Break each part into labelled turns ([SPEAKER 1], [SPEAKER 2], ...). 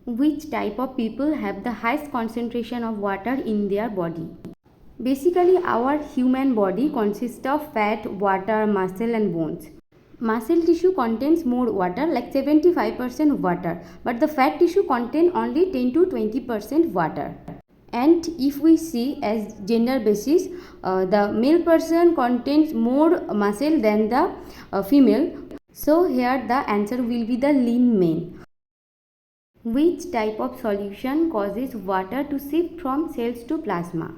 [SPEAKER 1] Which type of people have the highest concentration of water in their body? Basically, our human body consists of fat, water, muscle, and bones. Muscle tissue contains more water, like 75% water, but the fat tissue contains only 10 to 20% water. And if we see as gender basis, the male person contains more muscle than the female. So here the answer will be the lean man. Which type of solution causes water to shift from cells to plasma?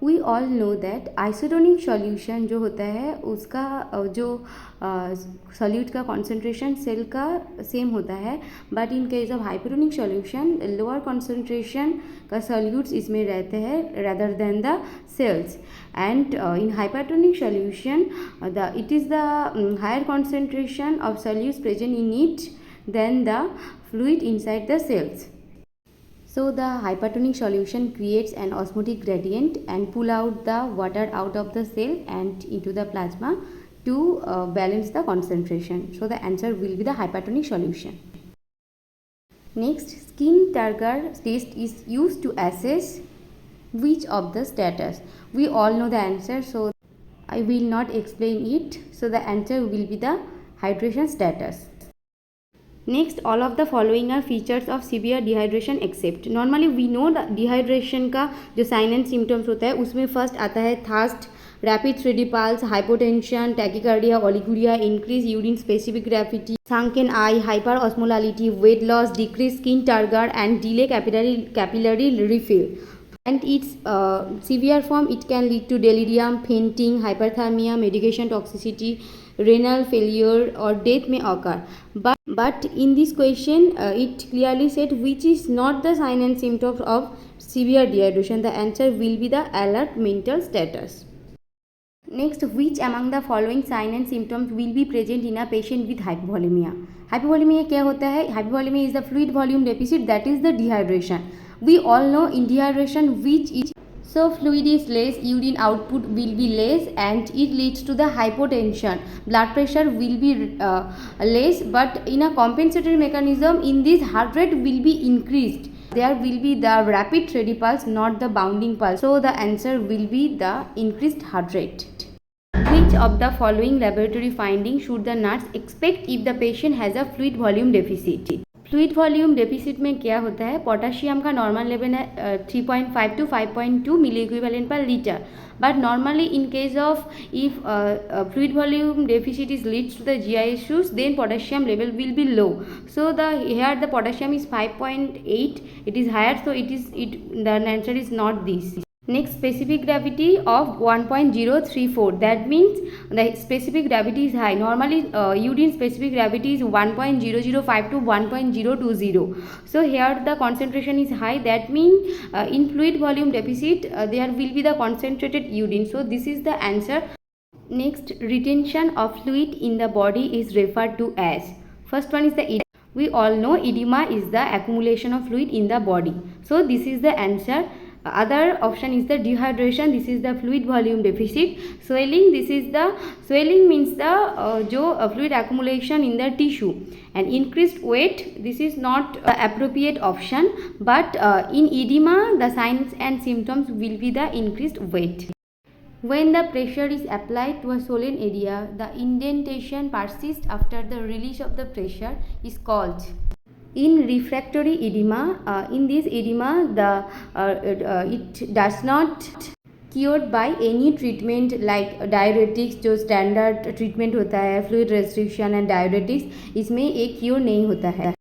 [SPEAKER 1] We all know that isotonic solution जो होता है उसका जो solute का concentration cell का same होता है, but in case of hypertonic solution lower concentration का सॉल्यूट्स इसमें रहते हैं rather than the cells. And in hypertonic solution it is the higher concentration of solutes present in it than the fluid inside the cells. So the hypertonic solution creates an osmotic gradient and pull out the water out of the cell and into the plasma to balance the concentration. So the answer will be the hypertonic solution. Next, Skin-Turgor test is used to assess which of the status. We all know the answer, so I will not explain it. So the answer will be the hydration status. Next, all of the following are features of severe dehydration except. Normally we know the dehydration का जो sign and symptoms होता है उसमें first आता है thirst, rapid 3D pulse, hypotension, tachycardia, oliguria, increased urine specific gravity, sunken eye, hyperosmolality, weight loss, decreased skin turgor, and delay capillary refill. And its severe form, it can lead to delirium, fainting, hyperthermia, medication toxicity, renal failure, or death may occur. But in this question, it clearly said which is not the sign and symptoms of severe dehydration. The answer will be the alert mental status. Next, which among the following sign and symptoms will be present in a patient with hypovolemia? Hypovolemia क्या होता है? Hypovolemia is the fluid volume deficit, that is the dehydration. We all know in dehydration which is so fluid is less, urine output will be less, and it leads to the hypotension. Blood pressure will be less, but in a compensatory mechanism, in this heart rate will be increased. There will be the rapid 3D pulse, not the bounding pulse. So the answer will be the increased heart rate. Which of the following laboratory findings should the nurse expect if the patient has a fluid volume deficit? Fluid volume deficit में क्या होता है? Potassium का normal level है 3.5 to 5.2 milliequivalent per litre, but normally in case of if fluid volume deficit is leads to the GI issues, then potassium level will be low. So here the potassium is 5.8, it is higher, so the answer is not this. Next, specific gravity of 1.034, that means the specific gravity is high. Normally urine specific gravity is 1.005 to 1.020. So here the concentration is high, that means in fluid volume deficit there will be the concentrated urine. So this is the answer. Next, retention of fluid in the body is referred to as. First one is the edema. We all know edema is the accumulation of fluid in the body. So this is the answer. Other option is the dehydration, this is the fluid volume deficit. Swelling, this is the swelling means the fluid accumulation in the tissue. And increased weight, this is not appropriate option, but in edema the signs and symptoms will be the increased weight. When the pressure is applied to a swollen area, the indentation persists after the release of the pressure is called. In refractory edema, in this edema it does not cured by any treatment like diuretics, जो standard treatment होता है fluid restriction and diuretics, इसमें एक cure नहीं होता है.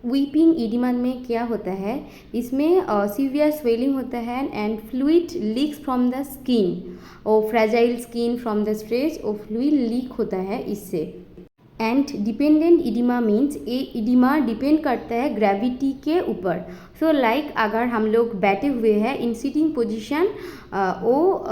[SPEAKER 1] Weeping edema में क्या होता है? इसमें severe swelling होता है and fluid leaks from the skin, और fragile skin from the stress और fluid leak होता है इससे. एंड डिपेंडेंट इडिमा मीन्स ये इडिमा डिपेंड करता है ग्रेविटी के ऊपर. सो लाइक अगर हम लोग बैठे हुए हैं इन सिटिंग पोजीशन, वो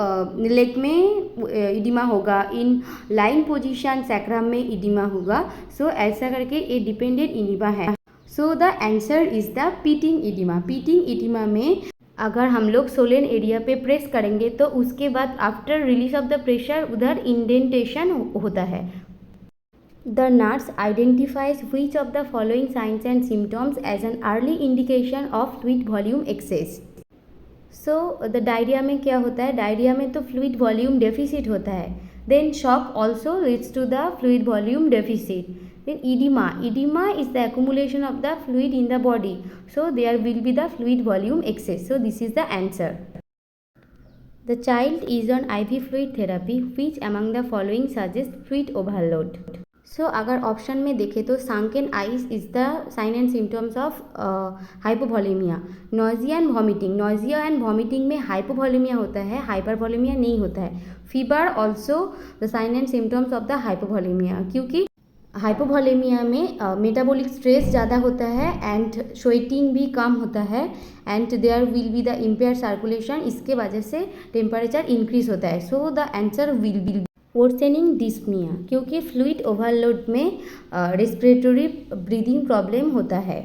[SPEAKER 1] लेग में इडिमा होगा, इन लाइंग पोजीशन सैक्रम में इडिमा होगा. सो ऐसा करके ये डिपेंडेंट इडिमा है. So the answer is the pitting edema. Pitting edema में अगर हम लोग सोलेन एरिया पे प्रेस करेंगे तो उसके बाद after release of the pressure उधर इंडेंटेशन होता है. The nurse identifies which of the following signs and symptoms as an early indication of fluid volume excess. So the diarrhoea में क्या होता है, डायरिया में तो फ्लूइड वॉल्यूम डेफिसिट होता है. Then shock also leads to the fluid volume deficit. Then edema is the accumulation of the fluid in the body, so there will be the fluid volume excess. So this is the answer. The child is on IV fluid therapy. Which among the following suggests fluid overload? So अगर option में देखें तो sunken eyes is the sign and symptoms of hypovolemia. Nausea and vomiting, nausea and vomiting में hypovolemia होता है, hypervolemia नहीं होता है. Fever also the sign and symptoms of the hypovolemia, क्योंकि हाइपोवॉलेमिया में मेटाबॉलिक स्ट्रेस ज़्यादा होता है एंड स्वेटिंग भी कम होता है and there will be the impair circulation. इसके वजह से टेम्परेचर इंक्रीज होता है. So the answer will be worsening dyspnoea, क्योंकि फ्लूइड ओवरलोड में रेस्पिरेटरी ब्रीदिंग प्रॉब्लम होता है.